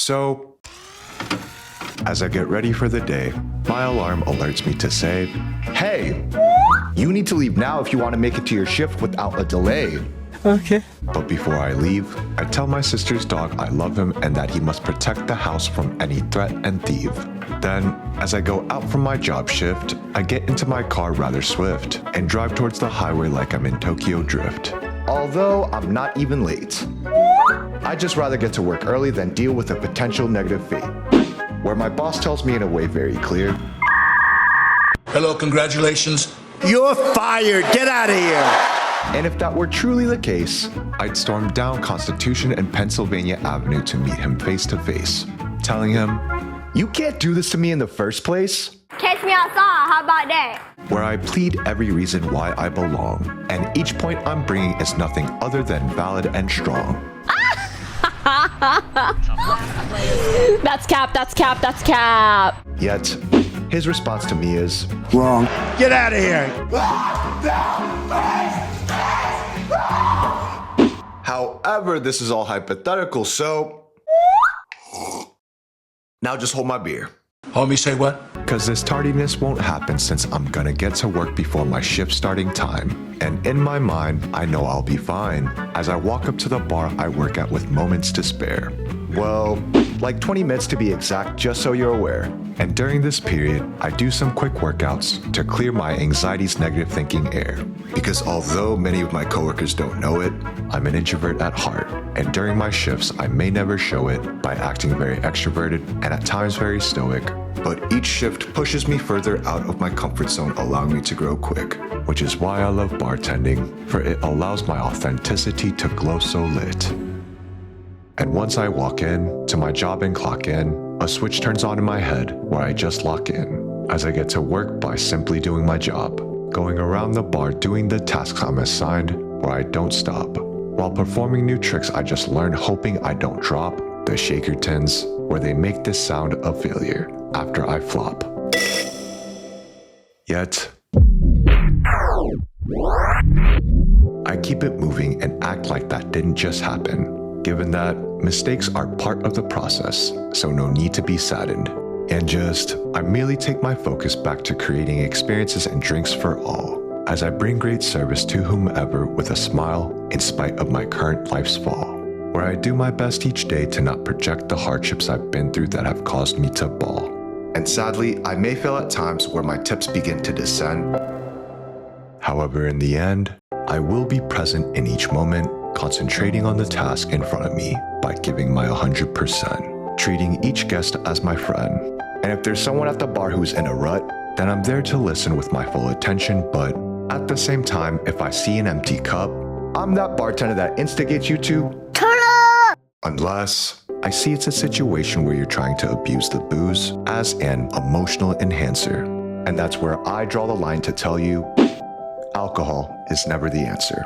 So, as I get ready for the day, my alarm alerts me to say, "Hey, you need to leave now if you want to make it to your shift without a delay." Okay. But before I leave, I tell my sister's dog I love him and that he must protect the house from any threat and thief. Then, as I go out from my job shift, I get into my car rather swift and drive towards the highway like I'm in Tokyo Drift. Although I'm not even late. I'd just rather get to work early than deal with a potential negative fate, where my boss tells me in a way very clear, "Hello, congratulations. You're fired. Get out of here. and if that were truly the case, I'd storm down Constitution and Pennsylvania Avenue to meet him face to face, telling him, "You can't do this to me in the first place." Catch me outside, how about that? Where I plead every reason why I belong, and each point I'm bringing is nothing other than valid and strong. That's cap, that's cap, that's cap. Yet, his response to me is, Wrong. Get out of here. however, this is all hypothetical, so now just hold my beer. Homie, say what?" Cause this tardiness won't happen since I'm gonna get to work before my shift starting time. And in my mind, I know I'll be fine as I walk up to the bar I work at with moments to spare. Well, like 20 minutes to be exact, just so you're aware. And during this period, I do some quick workouts to clear my anxiety's negative thinking air. Because although many of my coworkers don't know it, I'm an introvert at heart. And during my shifts, I may never show it by acting very extroverted and at times very stoic. But each shift pushes me further out of my comfort zone, allowing me to grow quick. Which is why I love bartending, for it allows my authenticity to glow so lit. And once I walk in to my job and clock in, a switch turns on in my head where I just lock in, as I get to work by simply doing my job, going around the bar doing the tasks I'm assigned where I don't stop, while performing new tricks I just learned, hoping I don't drop the shaker tins where they make this sound of failure after I flop. Yet, I keep it moving and act like that didn't just happen, given that mistakes are part of the process, so no need to be saddened. And I merely take my focus back to creating experiences and drinks for all, as I bring great service to whomever with a smile in spite of my current life's fall, where I do my best each day to not project the hardships I've been through that have caused me to bawl. And sadly, I may fail at times where my tips begin to descend. However, in the end, I will be present in each moment, concentrating on the task in front of me by giving my 100%, treating each guest as my friend. And if there's someone at the bar who's in a rut, then I'm there to listen with my full attention, but at the same time, if I see an empty cup, I'm that bartender that instigates you to Turn up! Unless I see it's a situation where you're trying to abuse the booze as an emotional enhancer. And that's where I draw the line to tell you, alcohol is never the answer.